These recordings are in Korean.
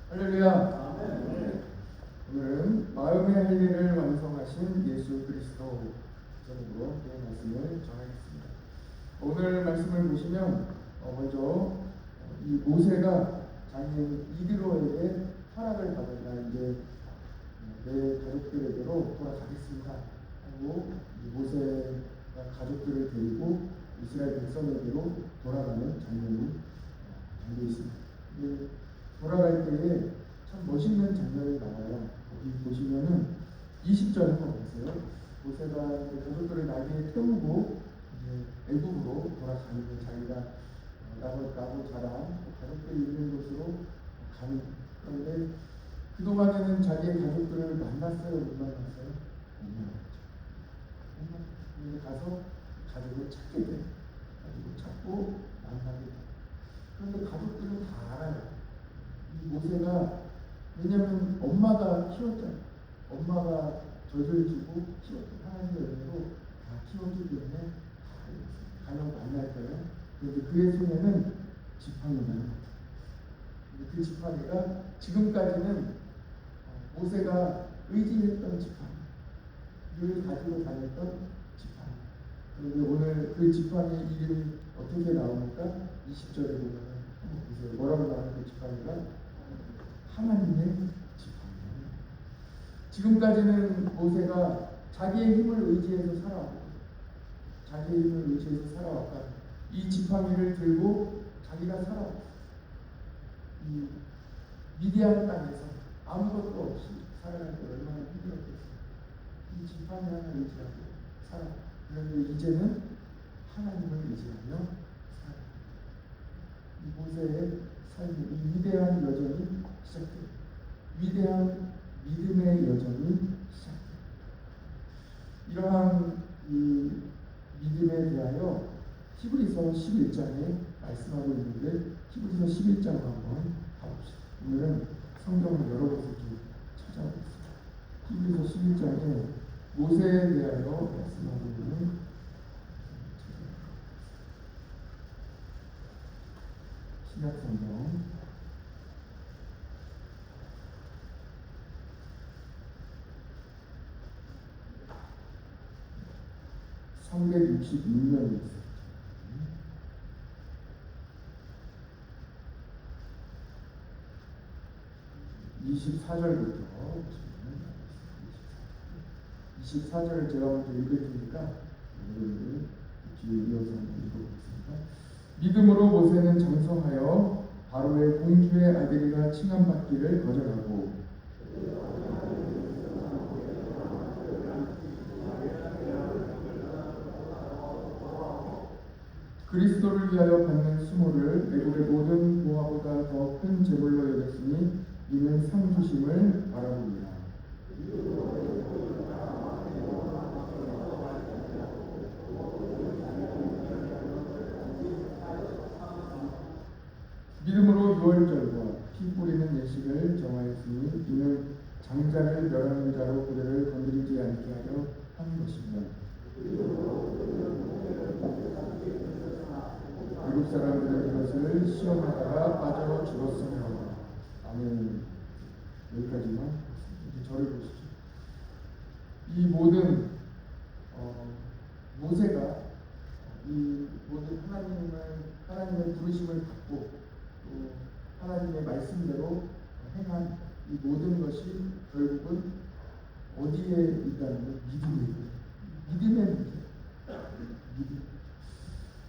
할렐루야. 오늘은 마음의 할례를 완성하신 예수 그리스도 제목으로 말씀을 전하겠습니다. 오늘 말씀을 보시면 먼저 이 모세가 자기 이드로에게 허락을 받으라 이제 내 가족들에게로 돌아가겠습니다 하고 모세가 가족들을 데리고 이스라엘 백성에게로 돌아가는 장면이 담겨 있습니다. 돌아갈 때에 참 멋있는 장면이 나와요. 여기 보시면은 20절 한번 보세요. 모세가 가족들을 나귀에 태우고 애굽으로 돌아가는 자기가 나고 자란 가족들이 있는 곳으로 가는. 그런데 그동안에는 자기의 가족들을 만났어요? 못 만났어요? 못 만났죠. 가서 가족을 찾게 돼. 가족을 찾고 만나게 돼. 그런데 가족들은 다 알아요. 이 모세가, 왜냐하면 엄마가 키웠잖아요. 엄마가 젖을 주고 키웠던 하나님의 은혜로 다 키웠기 때문에 다 가려고 만날 거예요. 그런데 그의 손에는 지팡이가 있어요. 그 지팡이가 지금까지는 모세가 의지했던 지팡이를 가지고 다녔던 지팡이. 그런데 오늘 그 지팡이의 이름이 어떻게 나오니까 20절에 보면 한번 보세요. 뭐라고 나오는 그 지팡이가 하나님의 지팡이예요. 지금까지는 모세가 자기의 힘을 의지해서 살아왔고, 자기의 힘을 의지해서 살아왔다. 이 지팡이를 들고 자기가 살아왔어요. 이 미디안 땅에서 아무것도 없이 살아갈 때 얼마나 힘들었겠어요. 이 지팡이 하나 의지하고 살아. 그런데 이제는 하나님을 의지하며 살아. 이 모세의 삶이, 이 위대한 여정이 시작돼요. 위대한 믿음의 여정이 시작돼요. 이러한 이 믿음에 대하여 히브리서 11장에 말씀하고 있는데 히브리서 11장으로 한번 가봅시다. 오늘은 성경을 여러 곳을 좀 찾아보겠습니다. 히브리서 11장에 모세에 대하여 말씀하고 있는 신약성경 366년이 있어요. 24절부터 24절을 제가 먼저 읽을 테니까 뒤에 이어서 읽어보겠습니다. 믿음으로 모세는 장성하여 바로의 공주의 아들이라 칭함받기를 거절하고 그리스도를 위하여 받는 수모를 애굽의 모든 보화보다 더 큰 재물로 여겼으니 이는 상 주심을 바라봅니다. 믿음으로 유월절과 피 뿌리는 예식을 정하였으니 이는 장자를 멸하는 자로 그들을 건드리지 않게 하려 한 것입니다. 미국 사람들은 이것을 시험하다가 빠져 죽었으며. 아멘. 여기까지만. 이제 저를 보시죠. 이 모든 모세가 이 모든 하나님의 부르심을 받고 또 하나님의 말씀대로 행한 이 모든 것이 결국은 어디에 있다는 거예요? 믿음의 문제. 믿음.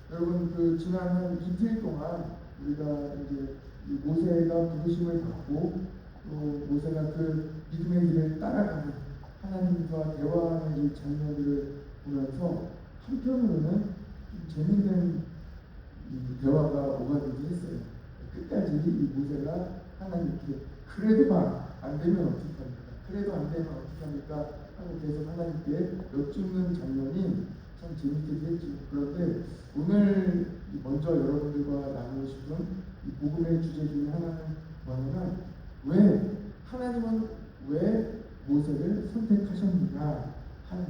여러분, 그 지난 한 이틀 동안 우리가 이제 모세가 부르심을 받고 또 모세가 그 믿음의 길을 따라가는 하나님과 대화하는 이 장면들을 보면서 한편으로는 좀 재밌는 대화가 오가기도 했어요. 끝까지 이 모세가 하나님께 그래도 안 되면 어떻게 합니까? 그래도 안 되면 어떻게 합니까? 하고 계속 하나님께 여쭙는 장면이 참 재밌기도 했죠. 그런데 오늘 먼저 여러분들과 나누고 싶은 이 복음의 주제 중에 하나는 뭐냐면 하나님은 왜 모세를 선택하셨느냐 하는,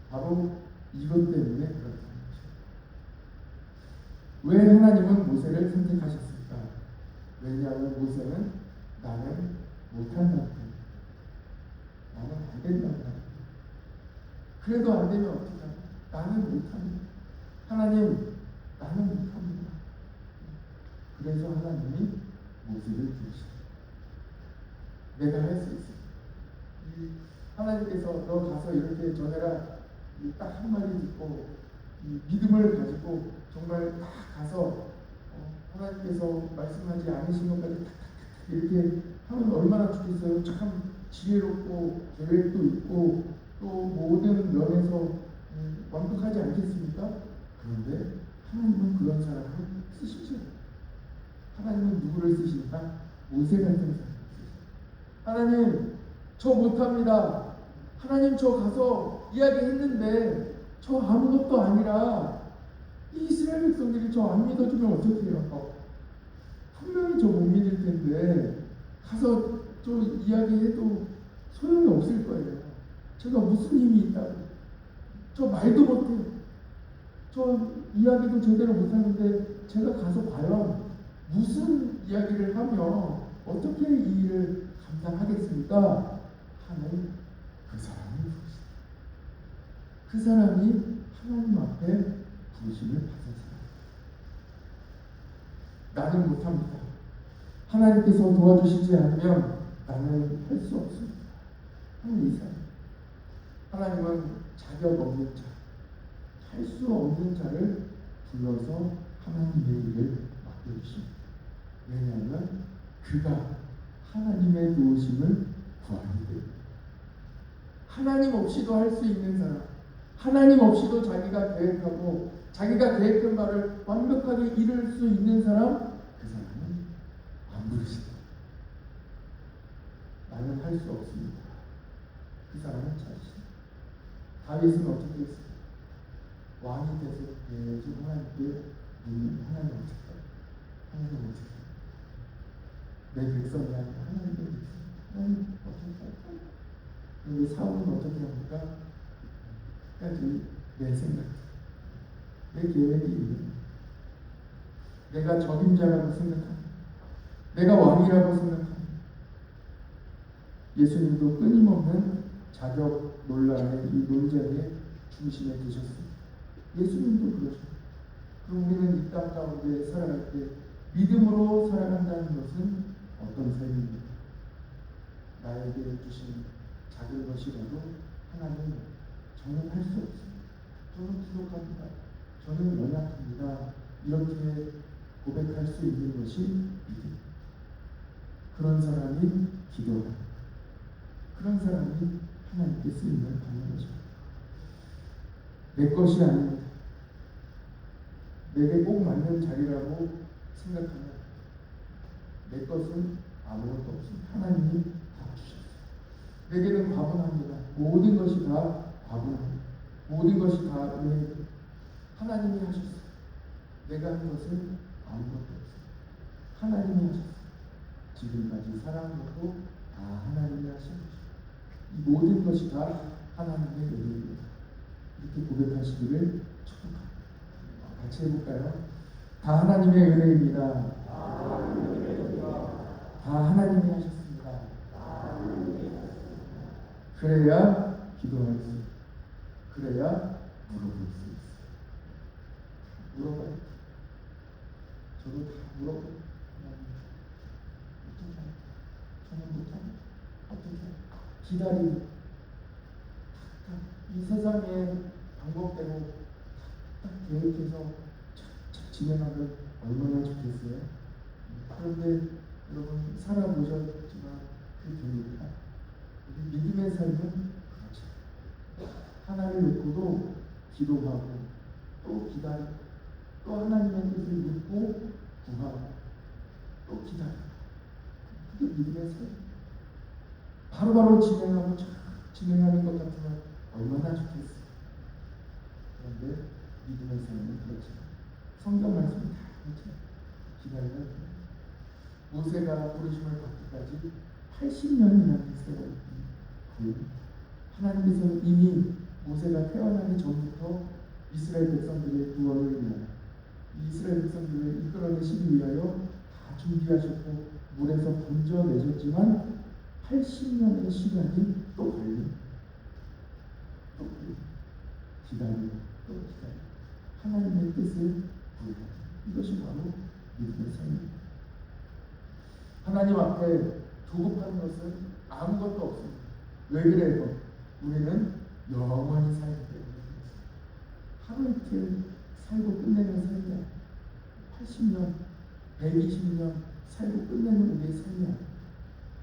바로 이것 때문에 그렇다는 거죠. 왜 하나님은 모세를 선택하셨을까? 왜냐하면 모세는 나는 못한다고. 나는 안 된다고. 그래도 안 되면 어떻게 하냐? 나는 못합니다. 하나님, 나는 못합니다. 그래서 하나님이 모세를 부르시다. 내가 할 수 있어. 하나님께서 너 가서 이렇게 전해라. 딱 한마디 듣고 믿음을 가지고 정말 딱 가서 하나님께서 말씀하지 않으신 것까지 탁탁탁 이렇게 하면 얼마나 좋겠어요. 참 지혜롭고 계획도 있고 또 모든 면에서 완벽하지 않겠습니까? 그런데 하나님은 그런 사람을 쓰시죠. 하나님은 누구를 쓰시나? 모세 같은 사람을 쓰시죠. 하나님, 저 못합니다. 하나님, 저 가서 이야기했는데 저 아무것도 아니라 이 이스라엘 백성들이 저 안 믿어주면 어떡해요? 분명히 저 못 믿을 텐데 가서 저 이야기해도 소용이 없을 거예요. 제가 무슨 힘이 있다고. 저 말도 못해요. 저 이야기도 제대로 못하는데 제가 가서 과연 무슨 이야기를 하며 어떻게 이 일을 감당하겠습니까? 하나님, 그 사람을 부르시다. 그 사람이 하나님 앞에 부르심을 받은 사람. 나는 못합니다. 하나님께서 도와주시지 않으면 나는 할 수 없습니다. 하는 이 사람. 하나님은 자격 없는 자, 할 수 없는 자를 불러서 하나님의 일을 맡겨주십니다. 왜냐하면 그가 하나님의 도우심을 구하는 데 하나님 없이도 할 수 있는 사람, 하나님 없이도 자기가 계획하고 자기가 계획한 바를 완벽하게 이룰 수 있는 사람, 그 사람은 안 부르신다. 나는 할 수 없습니다. 그 사람은 자신. 다윗은 어떻게 했어요? 왕이 돼서 계속 하나님께 하나님 어떻게 하나님 어떻게 내 백성이 아니라 하나님의 백성. 하나님 어떻게 할까요? 그런데 사울은 어떻게 합니까? 까지 내 생각, 내 계획이 있는, 내가 적임자라고 생각합니다. 내가 왕이라고 생각합니다. 예수님도 끊임없는 자격 논란의 이 논쟁의 중심에 계셨습니다. 예수님도 그러죠. 그럼 우리는 이 땅 가운데 살아갈 때 믿음으로 살아간다는 것은 어떤 삶입니까? 나에게 주신 작은 것이라도 하나님, 저는 할 수 없습니다. 저는 부족합니다. 저는 연약합니다. 이렇게 고백할 수 있는 것이 믿음. 그런 사람이 기도합니다. 그런 사람이 하나님께 쓰임을 받는 거죠. 내 것이 아닙니다. 내게 꼭 맞는 자리라고 생각하면 내 것은 아무것도 없습니다. 하나님이 다 주셨어요. 내게는 과분합니다. 모든 것이 다 과분합니다. 모든 것이 다 은혜입니다. 하나님이 하셨어요. 내가 한 것은 아무것도 없어요. 하나님이 하셨어요. 지금까지 살아온 것도 다 하나님이 하신 것입니다. 이 모든 것이 다 하나님의 은혜입니다. 이렇게 고백하시기를 축복합니다. 같이 해볼까요? 다 하나님의 은혜입니다. 다 하나님이 하셨습니다. 그래야 기도할 수 있어요. 그래야 물어볼 수 있어요. 물어봐요. 저도 다 물어봐요. 저는 못합니다. 어떻게 기다리고 이 세상의 방법대로 딱 계획해서 착착 진행하면 얼마나 좋겠어요. 그런데 여러분 살아보셨지만 그 됩니까? 우리 믿음의 삶은 그렇죠. 하나를 놓고도 기도하고 또 기다리고 또 하나님의 뜻을 묻고 구하고 또 기다리고, 그게 믿음의 삶. 바로바로 진행하고 진행하는 것 같으면 얼마나 좋겠어요. 그런데 믿음의 삶은 그렇죠. 성경 말씀이 다 그렇죠. 기다려야 돼요. 모세가 부르심을 받기까지 80년이라는 세월이 하나님께서는 이미 모세가 태어나기 전부터 이스라엘 백성들의 구원을 위하여, 이스라엘 백성들을 이끌어내시기 위하여 다 준비하셨고 물에서 건져내셨지만 80년의 시간이 또 걸리고 또 기다리고 또 기다리고 하나님의 뜻을 구해야 이것이 바로 믿음의 삶입니다. 하나님 앞에 조급한 것은 아무것도 없습니다. 왜 그래요? 우리는 영원히 살기 때문에 하루 이틀 살고 끝내는 삶이 아니에요. 80년, 120년 살고 끝내는 우리의 삶이 아니에요.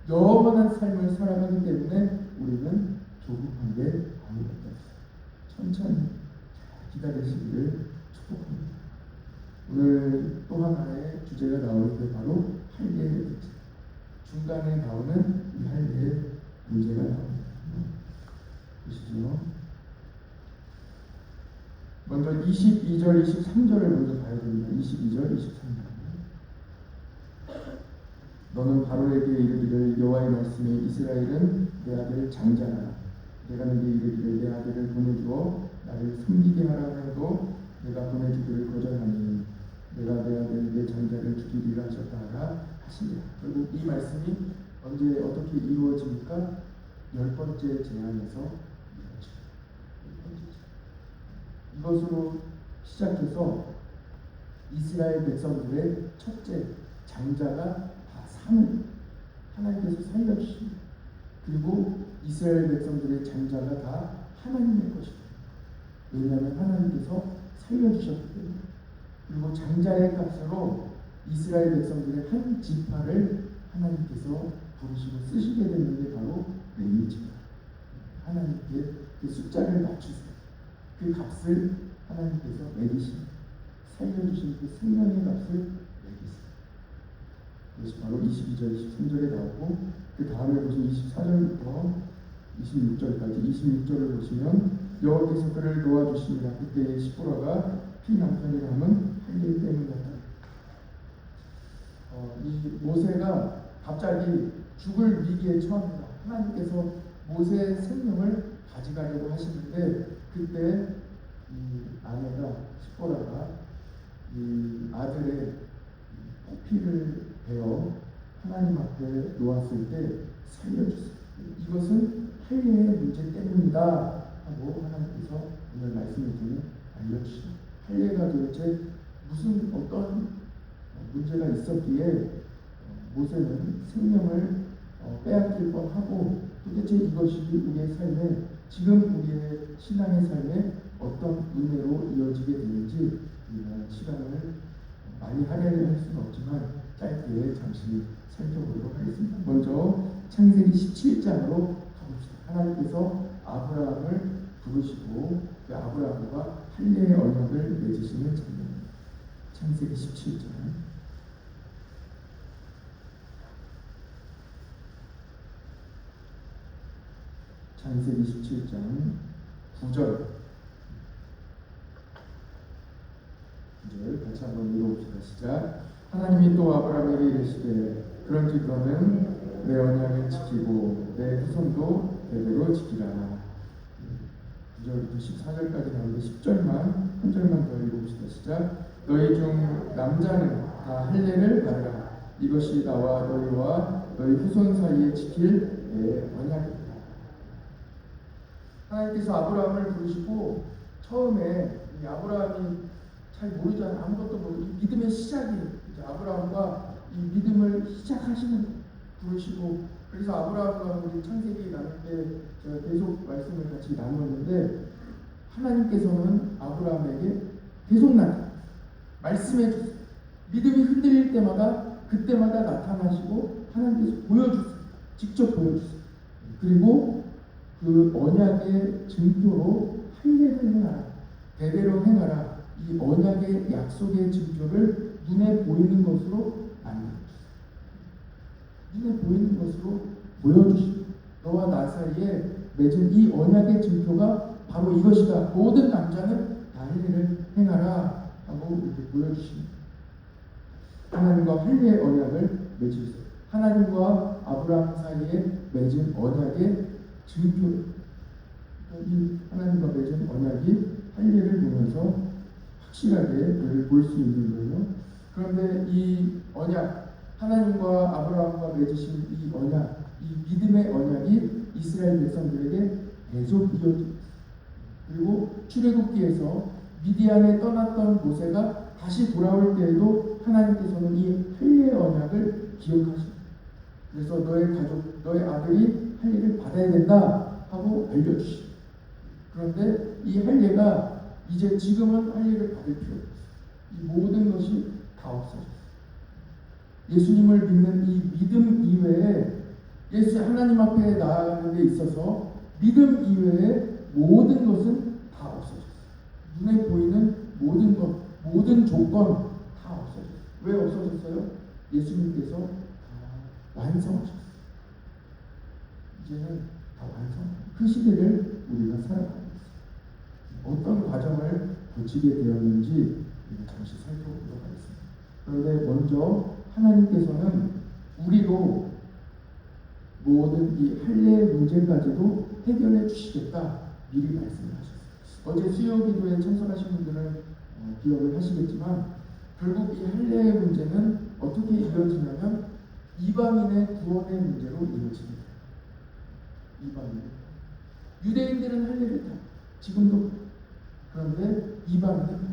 영원한 삶을 살아가기 때문에 우리는 조급한 게 아무것도 없어요. 천천히 기다리시기를 축복합니다. 오늘 또 하나의 주제가 나올 때 바로 할례의 문제. 중간에 나오는 이 할례의 문제가 나옵니다. 보시죠. 먼저 22절, 23절을 먼저 봐야 됩니다. 22절, 23절. 너는 바로에게 이르기를 여호와의 말씀에 이스라엘은 내 아들 장자라. 내가 내게 이르기를 내 아들을 보내주어 나를 섬기게 하라 하여도 내가 보내주기를 거절하니 내가 내 아들 내 장자를 죽이리라 하셨다 하라 하시니라. 결국 이 말씀이 언제 어떻게 이루어집니까? 10번째 제안에서 이것으로 시작해서 이스라엘 백성들의 첫째 장자가 다 삶을 하나님께서 살려주십니다. 그리고 이스라엘 백성들의 장자가 다 하나님의 것입니다. 왜냐하면 하나님께서 살려주셨기 때문에. 그리고 장자의 값으로 이스라엘 백성들의 한 지파를 하나님께서 부르시고 쓰시게 되는 게 바로 레위지입니다. 하나님께 그 숫자를 맞추세요. 그 값을 하나님께서 매기십니다. 살려주신 그 생명의 값을 매기세요. 그것이 바로 22절, 23절에 나오고 그 다음에 보시면 24절부터 26절까지 26절을 보시면 여호와께서 그를 도와주시니라. 그때의 시보라가 피 남편이라면 할례 때문이었다. 이 모세가 갑자기 죽을 위기에 처합니다. 하나님께서 모세의 생명을 가져가려고 하시는데 그때 이 아내가 시보라가 이 아들의 포피를 베어 하나님 앞에 놓았을 때 살려주세요. 이것은 할례의 문제 때문이다 하고 하나님께서 오늘 말씀을 통해 알려주십니다. 할례가 도대체 무슨 어떤 문제가 있었기에 모세는 생명을 빼앗길 뻔하고 도대체 이것이 우리의 삶에 지금 우리의 신앙의 삶에 어떤 은혜로 이어지게 되는지 시간을 많이 할애할 수는 없지만 짧게 잠시 살펴보도록 하겠습니다. 먼저 창세기 17장으로 가봅시다. 하나님께서 아브라함을 부르시고 그 아브라함과 할례의 언약을 맺으시는 장면입니다. 창세기 17장 창세기 17장 9절 같이 한번 읽어봅시다. 시작. 하나님이 또 아브라함에게 이르시되 그런즉 내 언약을 지키고 내 후손도 대대로 지키라. 9절부터 14절까지 나오는데 10절만 한 절만 더 읽어봅시다. 시작. 너희 중 남자는 다 할례를 받으라. 이것이 나와 너희와 너희 후손 사이에 지킬 내 언약이다. 하나님께서 아브라함을 부르시고 처음에 이 아브라함이 잘 모르잖아요. 아무것도 모르고 믿음의 시작이 이제 아브라함과 이 믿음을 시작하시는 부르시고 그래서 아브라함과 우리 창세기 나눌 때 제가 계속 말씀을 같이 나누었는데 하나님께서는 아브라함에게 계속 말씀해 주세요. 믿음이 흔들릴 때마다 그때마다 나타나시고 하나님께서 보여주세요. 직접 보여주세요. 그리고 그 언약의 증표로 할례를 행하라. 대대로 행하라. 이 언약의 약속의 증표를 눈에 보이는 것으로 만들어주세요. 눈에 보이는 것으로 보여주시고 너와 나 사이에 맺은 이 언약의 증표가 바로 이것이다. 모든 남자는 다 할례를 행하라 하고 이렇게 보여주십니다. 하나님과 할례의 언약을 맺으세요. 하나님과 아브라함 사이에 맺은 언약의 증표. 이 하나님과 맺은 언약이 할례를 보면서 확실하게 볼 수 있는 거예요. 그런데 이 언약, 하나님과 아브라함과 맺으신 이 언약, 이 믿음의 언약이 이스라엘 백성들에게 계속 이어지고 있어요. 그리고 출애굽기에서 미디안에 떠났던 모세가 다시 돌아올 때에도 하나님께서는 이 할례의 언약을 기억하십니다. 그래서 너의 가족, 너의 아들이 할례를 받아야 된다 하고 알려주십니다. 그런데 이 할례가 이제 지금은 할례를 받을 필요가 없어요. 이 모든 것이 다 없어졌어요. 예수님을 믿는 이 믿음 이외에 예수 하나님 앞에 나아가는 데 있어서 믿음 이외에 모든 것은 다 없어졌어요. 눈에 보이는 모든 것, 모든 조건 다 없어졌어요. 왜 없어졌어요? 예수님께서 다 완성하셨어요. 이제는 다 완성. 그 시대를 우리가 살아가고 있어요. 어떤 과정을 거치게 되었는지 잠시 살펴보도록 하겠습니다. 그런데 먼저 하나님께서는 우리로 모든 이 할례의 문제까지도 해결해 주시겠다 미리 말씀하셨어요. 어제 수요기도에 참석하신 분들은 기억을 하시겠지만 결국 이 할례의 문제는 어떻게 이루어지냐면 이방인의 구원의 문제로 이루어집니다. 이방인. 유대인들은 할례를 다 지금도 그런데 이방인은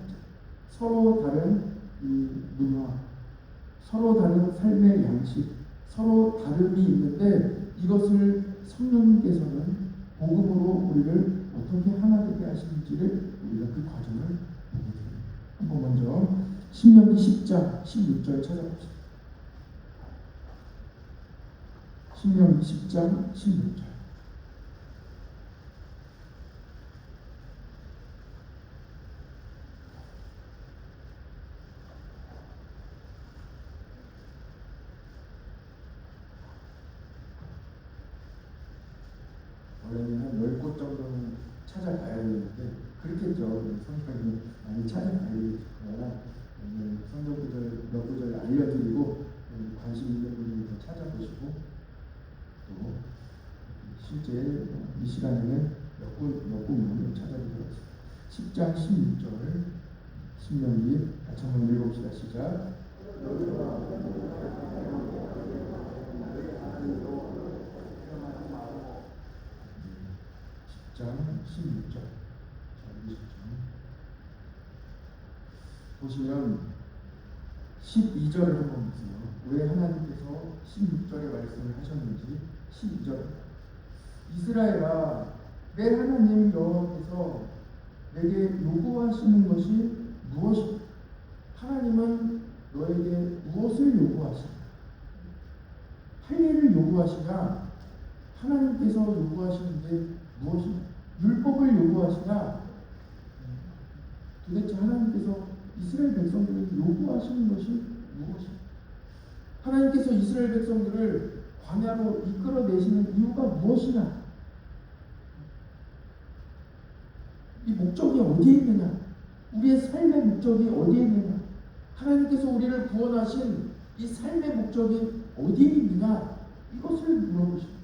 서로 다른 이 문화, 서로 다른 삶의 양식, 서로 다름이 있는데 이것을 성령님께서는 복음으로 우리를 어떻게 하나 되게 하시는지를 우리가 그 과정을 보게 됩니다. 한번 먼저 신명기 10장 16절 찾아봅시다. 신명기 10장 16절. 원래는 한 10곳 정도는 찾아가야 되는데 그렇겠죠. 성경이 많이 찾아가야 되니까 성경 구절 몇 구절 알려드리고 관심 있는 분들이 더 찾아보시고 또 실제 이 시간에는 몇 군을 찾아보도록 하겠습니다. 10장 16절 신명기 같이 한번 읽어봅시다. 시작. 10장 16절. 보시면 12절을 한번 보세요. 왜 하나님께서 16절의 말씀을 하셨는지 12절. 이스라엘아, 내 하나님 여호와께서 내게 요구하시는 것이 무엇이냐? 하나님은 너에게 무엇을 요구하시냐? 할례를 요구하시냐? 하나님께서 요구하시는 게 무엇이냐? 율법을 요구하시냐? 도대체 하나님께서 이스라엘 백성들에게 요구하시는 것이 무엇이냐? 하나님께서 이스라엘 백성들을 광야로 이끌어내시는 이유가 무엇이냐? 이 목적이 어디에 있느냐? 우리의 삶의 목적이 어디에 있느냐? 하나님께서 우리를 구원하신 이 삶의 목적이 어디에 있느냐? 이것을 물어보십니다.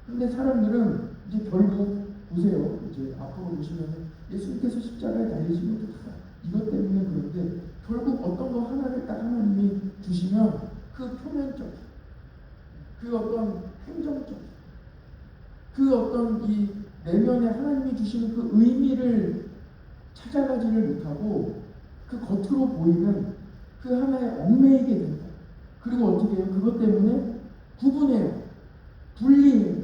그런데 사람들은 이제 결국 보세요. 이제 앞으로 보시면 예수님께서 십자가에 달리신 것도 다 이것 때문에 그런데 결국 어떤 거 하나를 딱 하나님이 주시면 그 표면적, 그 어떤 행정적, 그 어떤 이 내면에 하나님이 주시는 그 의미를 찾아가지를 못하고 그 겉으로 보이는 그 하나의 얽매이게 된다. 그리고 어떻게 해요? 그것 때문에 구분해요. 분리해요.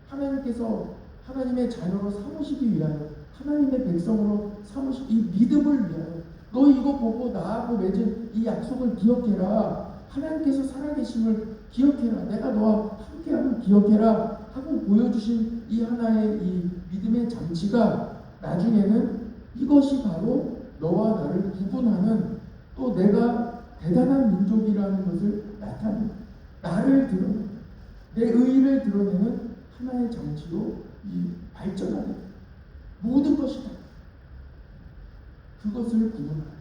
하나님께서 하나님의 자녀로 삼으시기 위하여 하나님의 백성으로 삼으시기 이 믿음을 위하여 너 이거 보고 나하고 맺은 이 약속을 기억해라. 하나님께서 살아계심을 기억해라. 내가 너와 함께함을 기억해라 하고 보여주신 이 하나의 이 믿음의 장치가 나중에는 이것이 바로 너와 나를 구분하는 또 내가 대단한 민족이라는 것을 나타내는 나를 드러내는 내 의의를 드러내는 하나의 장치로 이 발전하는 모든 것이다. 그것을 구분하라.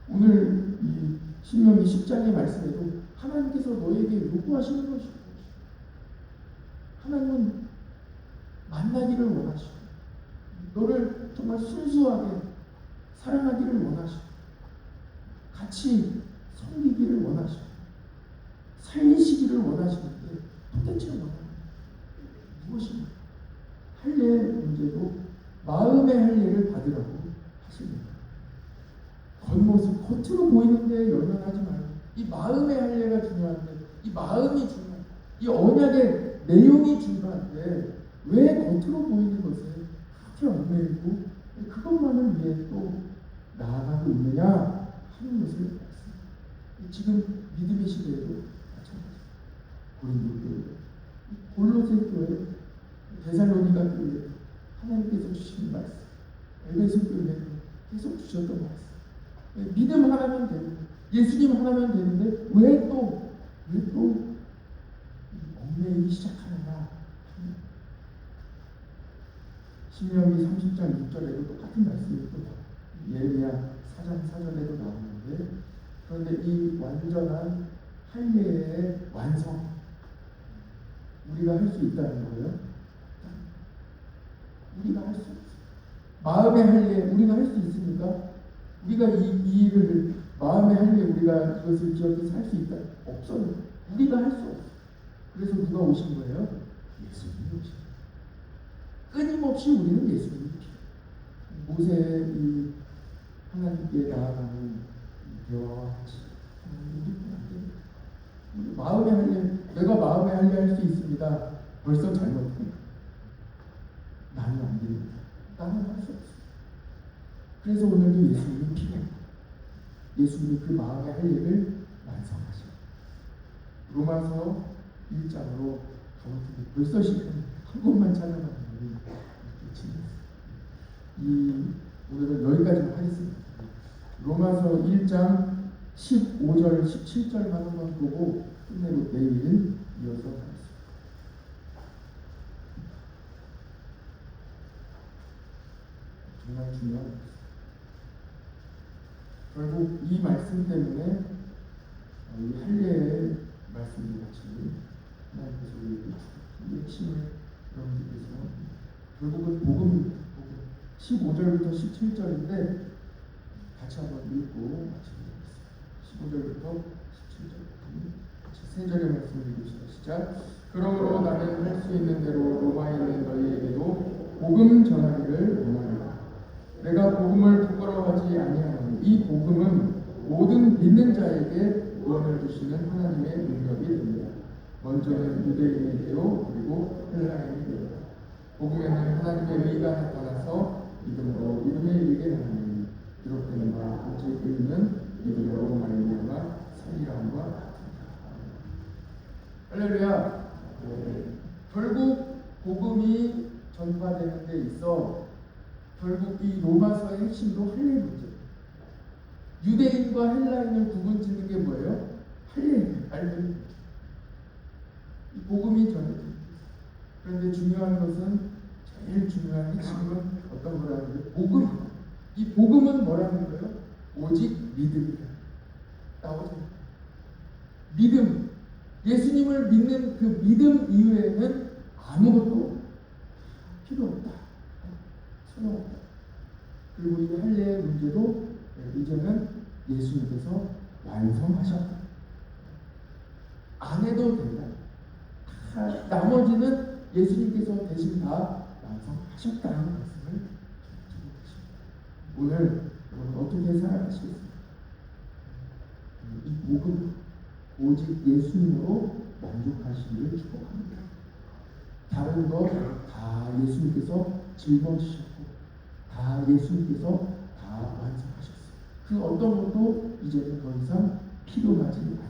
오늘 이 신명기 10장의 말씀에도 하나님께서 너에게 요구하시는 것이 무엇이다. 하나님은 만나기를 원하시고 너를 정말 순수하게 사랑하기를 원하시고 같이 섬기기를 원하시고 살리시기를 원하시는데 마음의 할례를 받으라고 하십니다. 겉모습, 겉으로 보이는데 연연하지 말고 이 마음의 할례가 중요한데, 이 마음이 중요한데, 이 언약의 내용이 중요한데 왜 겉으로 보이는 것에 그렇게 얽매이고 그것만을 위해 또 나아가고 있느냐 하는 것을 봤습니다. 지금 믿음의 시대에도 마찬가지입니다. 고린도 교회, 골로새 교회, 데살로니가 교회, 하나님께서 주시는 말씀, 에베소 교회에 계속 주셨던 말씀. 믿음 하나면 되고 예수님 하나면 되는데 왜 또 얽매이기 시작하느냐. 신명기 30장 6절에도 똑같은 말씀이 또 예레미야 4장 4절에도 나오는데, 그런데 이 완전한 할례의 완성, 우리가 할 수 있다는 거예요. 우리가 할 수 없어요. 마음의 할례 우리가 할 수 있습니까? 우리가 이 일을 마음의 할례 우리가 이것을 기억해서 할 수 있다? 없어요. 우리가 할 수 없어요. 그래서 누가 오신 거예요? 예수님이 오신 거예요. 끊임없이 우리는 예수님이 필요해요. 모세의 이 하나님께 나아가는 대화와 같이 마음의 할례, 내가 마음의 할례 할 수 있습니다. 벌써 잘못해요. 나는 안 됩니다. 나는 할 수 없어요. 그래서 오늘도 예수님이 필요합니다. 예수님이 그 마음의 할례를 완성하셔. 로마서 1장으로 가보겠습니다. 벌써 시간 한 곳만 찾아봤는데 오늘은 여기까지만 하겠습니다. 로마서 1장 15절, 17절만 한번 보고 끝내고 내일은 이어서 가겠습니다. 정말 중요한 말씀. 결국 이 말씀 때문에 이 할례의 말씀을 같이 하나님께서 우리에게 이 핵심을 여러분들께서 결국은 복음입니다. 복음. 15절부터 17절인데 같이 한번 읽고 마치겠습니다. 15절부터 17절 세 절의 말씀을 읽으시다. 시작. 그러므로 나는 할 수 있는 대로 로마에 있는 너희에게도 복음 전하기를 원하노라. 내가 복음을 부끄러워하지 아니하노니 이 복음은 모든 믿는 자에게 구원을 주시는 하나님의 능력이 됩니다. 먼저는 유대인에게요, 그리고 헬라인에게요. 복음에는 하나님의 의가 나타나서 믿음으로 믿음에 이르게 하나니 기록된 바 오직 의는 믿음으로 말미암아 살리라 함과 같으니라. 할렐루야. 결국 복음이 전파되는 데 있어 결국 이 로마서의 핵심도 할례 문제. 유대인과 헬라인을 구분짓는 게 뭐예요? 할례. 이 복음이 전해집니다. 그런데 중요한 것은 제일 중요한 핵심은 어떤 거라는 거예요? 복음. 이 복음은 뭐라는 거예요? 오직 믿음이다. 나오죠. 믿음. 예수님을 믿는 그 믿음 이외에는 아무것도 필요 없다. 소용없다. 그리고 이 할례의 문제도 이제는 예수님께서 완성하셨다. 안 해도 된다. 나머지는 예수님께서 대신 다 완성하셨다는 말씀을 드리고 계십니다. 오늘 여러분 어떻게 생각하시겠습니까? 이 복음 오직 예수님으로 만족하시기를 축복합니다. 다른 거 다 예수님께서 짊어지셨고 다 예수님께서 다 완성하셨어요. 그 어떤 것도 이제는 더 이상 필요하지 않습니다.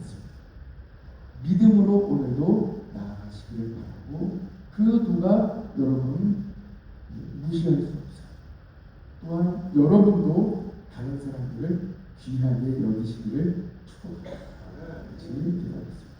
믿음으로 오늘도 나아가시기를 바라고 그 두가 여러분 무시할 수 없어요. 또한 여러분도 다른 사람들을 귀하게 여기시기를 축복합니다. 같이 기도하겠습니다.